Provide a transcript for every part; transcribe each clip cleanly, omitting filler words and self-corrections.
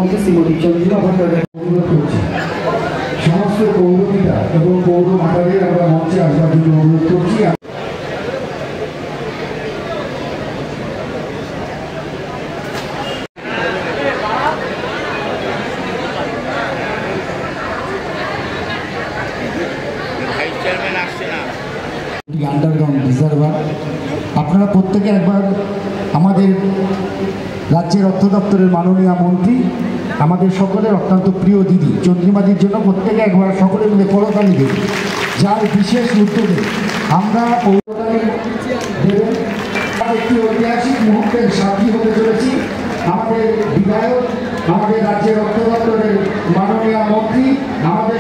মুখ্যমন্ত্রী শ্রীমতী চন্দ্রিমা ভট্টাচার্য অনুরোধ করছি সমস্ত পৌরপিতা এবং পৌর মাতাদের আমরা মঞ্চে আসবার জন্য অনুরোধ করছি। আন্ডারগ্রাউন্ড রিজার্ভার আপনারা প্রত্যেকে একবার আমাদের রাজ্যের অর্থ দপ্তরের মাননীয় মন্ত্রী আমাদের সকলের অত্যন্ত প্রিয় দিদি চন্দ্রিমাদির জন্য প্রত্যেকে একবার সকলে মিলে করতালি দিই, যার বিশেষ উদ্যোগে আমরা পৌরতালি দেবেন। একটি ঐতিহাসিক মুহূর্তের সাক্ষী হতে চলেছি। আমাদের বিধায়ক, আমাদের রাজ্যের অর্থ দপ্তরের মাননীয় মন্ত্রী আমাদের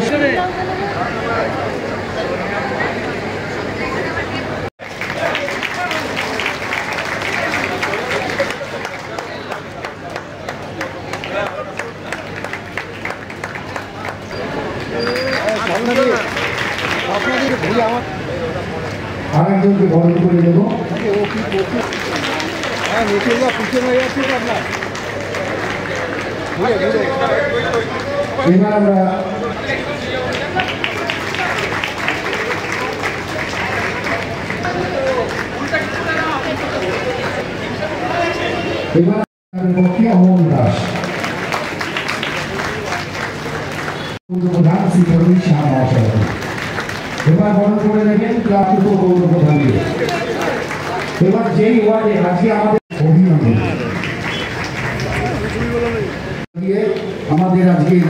আরেকজনকে বরণ করে দেব। এবার আমরা পক্ষে অমল দাস, প্রধান শ্রী প্রবীর শাহ মহাশয় এবার বরণ করে নেবেন ক্লাব উপপৌর প্রধান। এবার যেই ওয়ার্ডে আজকে আমাদের অভিনন্দন দিয়ে আমাদের আজকের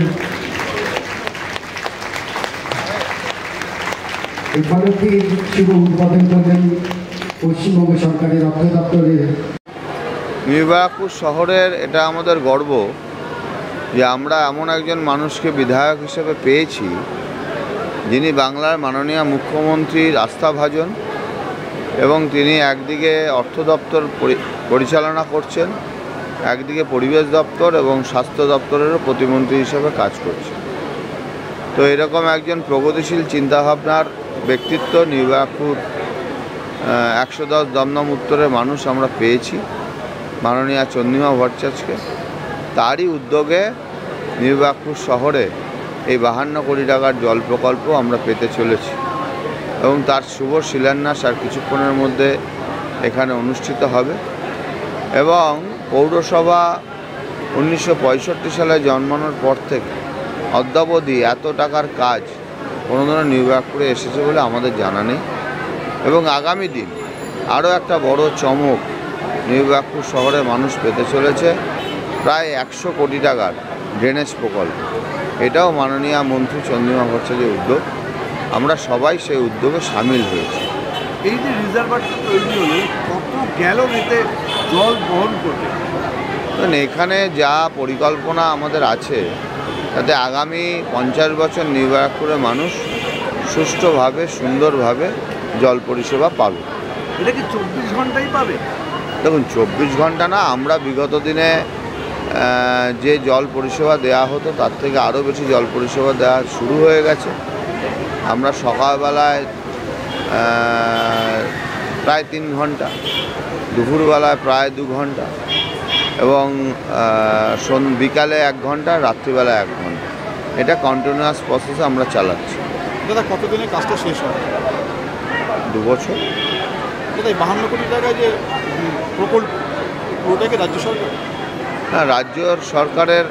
এই ফলকটির শুভ উদ্বোধন করলেন পশ্চিমবঙ্গ সরকারের অর্থ দপ্তরের। নিউ শহরের এটা আমাদের গর্ব যে আমরা এমন একজন মানুষকে বিধায়ক হিসেবে পেয়েছি যিনি বাংলার মাননীয় মুখ্যমন্ত্রীর আস্থাভাজন এবং তিনি একদিকে অর্থ দপ্তর পরিচালনা করছেন, একদিকে পরিবেশ দপ্তর এবং স্বাস্থ্য দপ্তরেরও প্রতিমন্ত্রী হিসেবে কাজ করছেন। তো এরকম একজন প্রগতিশীল চিন্তাভাবনার ব্যক্তিত্ব নিউ 110 দমদম উত্তরের মানুষ আমরা পেয়েছি মাননীয়া চন্দ্রিমা ভট্টাচার্যকে। তারই উদ্যোগে নিউ শহরে এই 52 কোটি টাকার জল প্রকল্প আমরা পেতে চলেছি এবং তার শুভ শিলান্যাস আর কিছুক্ষণের মধ্যে এখানে অনুষ্ঠিত হবে। এবং পৌরসভা 1965 সালে জন্মানোর পর থেকে অদ্যাবধি এত টাকার কাজ কোনোদিনও নিউ এসেছে বলে আমাদের জানা নেই। এবং আগামী দিন আরও একটা বড় চমক নিউ শহরে মানুষ পেতে চলেছে, প্রায় 100 কোটি টাকার ড্রেনেজ প্রকল্প। এটাও মাননীয় মন্ত্রী চন্দ্রিমা ভট্টাচার্যের উদ্যোগ, আমরা সবাই সেই উদ্যোগে সামিল হয়েছি। এই যে রিজার্ভারটা তৈরি হলো, কত গ্যালন এতে জল বহন করবে? এখানে যা পরিকল্পনা আমাদের আছে তাতে আগামী 50 বছর নিউ মানুষ সুষ্ঠুভাবে সুন্দরভাবে জল পরিষেবা পাবে। এটা কি 24 ঘন্টাই পাবে? দেখুন, 24 ঘন্টা না, আমরা বিগত দিনে যে জল পরিষেবা দেওয়া হতো তার থেকে আরও বেশি জল পরিষেবা দেওয়া শুরু হয়ে গেছে। আমরা সকালবেলায় প্রায় 3 ঘন্টা, দুপুরবেলায় প্রায় 2 ঘন্টা এবং বিকালে 1 ঘন্টা, রাত্রিবেলায় 1 ঘন্টা, এটা কন্টিনিউয়াস প্রসেসে আমরা চালাচ্ছি। দাদা, কতদিনে কাজটা শেষ হয়? 2 বছর। দাদা, এই 52 কোটি টাকায় যে প্রকল্প, ওটাকে রাজ্য সরকার? হ্যাঁ, রাজ্য সরকারের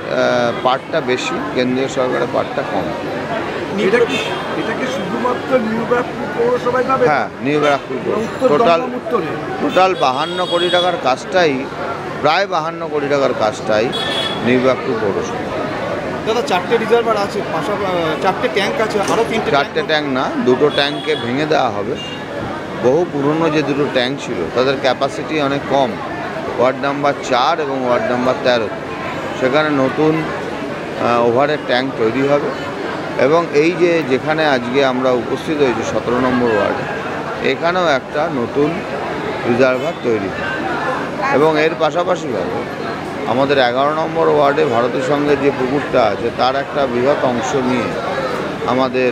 পার্টটা বেশি, কেন্দ্রীয় সরকারের পার্টটা কম। এটা কি শুধুমাত্র নিউ পৌরসভায় পাবে? হ্যাঁ, নিউ টোটাল 52 কোটি টাকার কাজটাই, প্রায় 52 কোটি টাকার কাজটাই নিউ পৌরসভা। দাদা, 4টে রিজার্ভার আছে, 4টে ট্যাঙ্ক আছে, আরও 4টে ট্যাঙ্ক না, 2টো ট্যাঙ্ককে ভেঙে দেওয়া হবে। বহু পুরনো যে 2টো ট্যাঙ্ক ছিল তাদের ক্যাপাসিটি অনেক কম, ওয়ার্ড নাম্বার 4 এবং ওয়ার্ড নাম্বার 13, সেখানে নতুন ওভারের ট্যাঙ্ক তৈরি হবে। এবং এই যে যেখানে আজকে আমরা উপস্থিত হয়েছি 17 নম্বর ওয়ার্ডে, এখানেও একটা নতুন রিজার্ভার তৈরি হবে। এবং এর পাশাপাশিভাবে আমাদের 11 নম্বর ওয়ার্ডে ভারতের সঙ্গে যে পুকুরটা আছে তার একটা বৃহৎ অংশ নিয়ে আমাদের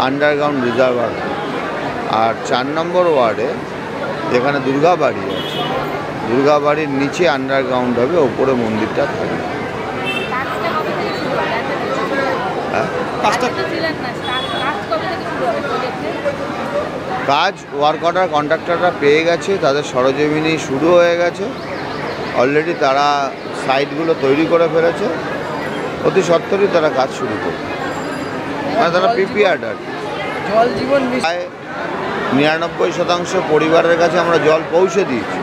আন্ডারগ্রাউন্ড রিজার্ভার। আর 4 নম্বর ওয়ার্ডে যেখানে দুর্গাবাড়ি আছে, দুর্গাবাড়ির নিচে আন্ডারগ্রাউন্ড হবে, ওপরে মন্দিরটা থাকবে। কাজটা কাজ ওয়ার্ক অর্ডার কন্ট্রাক্টররা পেয়ে গেছে, তাদের সরজমিনি শুরু হয়ে গেছে। অলরেডি তারা সাইটগুলো তৈরি করে ফেলেছে, অতি সত্বরই তারা কাজ শুরু করবে। মানে তারা প্রিপেয়ার্ড আর কি। জল জীবন প্রায় 99% পরিবারের কাছে আমরা জল পৌঁছে দিয়েছি।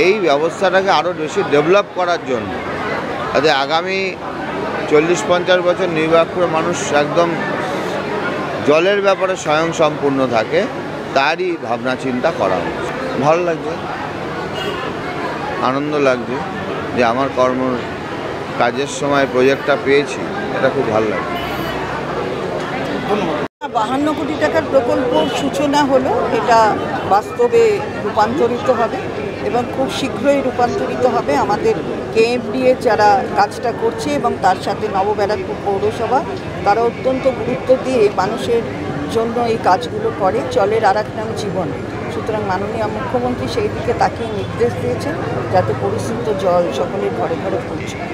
এই ব্যবস্থাটাকে আরও বেশি ডেভেলপ করার জন্য, যাতে আগামী 40-50 বছর নির্বাচনের মানুষ একদম জলের ব্যাপারে স্বয়ংসম্পূর্ণ থাকে, তারই ভাবনা চিন্তা করা হচ্ছে। ভালো লাগছে, আনন্দ লাগছে যে আমার কাজের সময় প্রজেক্টটা পেয়েছি, এটা খুব ভালো লাগছে। 52 কোটি টাকার প্রকল্প সূচনা হলো, এটা বাস্তবে রূপান্তরিত হবে এবং খুব শীঘ্রই রূপান্তরিত হবে। আমাদের KMDA যারা কাজটা করছে এবং তার সাথে নবব্যারাকপুর পৌরসভা, তারা অত্যন্ত গুরুত্ব দিয়ে মানুষের জন্য এই কাজগুলো করে। জলের আর এক নাম জীবন। সুতরাং মাননীয় মুখ্যমন্ত্রী সেই দিকে তাকিয়ে নির্দেশ দিয়েছেন যাতে পরিশুদ্ধ জল সকলের ঘরে ঘরে পৌঁছায়।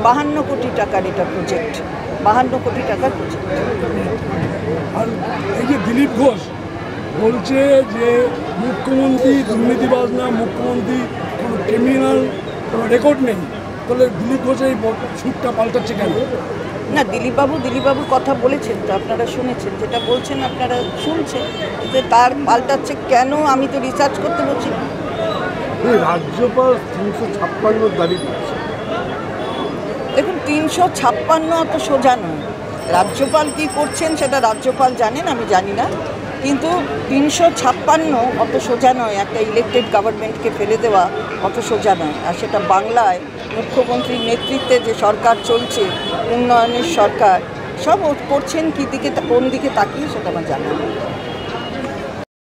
52 কোটি টাকার এটা প্রজেক্ট, 52 কোটি টাকার প্রজেক্ট। আর এই যে দিলীপ ঘোষ বলছে যে মুখ্যমন্ত্রী দুর্নীতিবাজ না, মুখ্যমন্ত্রী কোনো ক্রিমিনাল কোনো রেকর্ড নেই, তাহলে দিলীপ ঘোষ এই সুরটা পাল্টাচ্ছে কেন? না, দিলীপবাবু কথা বলেছেন তো, আপনারা শুনেছেন, যেটা বলছেন আপনারা শুনছেন, যে তার পাল্টাচ্ছে কেন আমি তো রিসার্চ করতে বলছি। রাজ্যপাল 356 দাবি করছে। দেখুন, 356 অত সোজা নয়। রাজ্যপাল কি করছেন সেটা রাজ্যপাল জানেন, আমি জানি না, কিন্তু 356 অত সোজা নয়। একটা ইলেকটেড গভর্নমেন্টকে ফেলে দেওয়া অত সোজা নয়। আর সেটা বাংলায় মুখ্যমন্ত্রীর নেতৃত্বে যে সরকার চলছে, উন্নয়নের সরকার, সব করছেন কি দিকে, কোন দিকে তাকিয়ে সেটা আমার জানা নেই।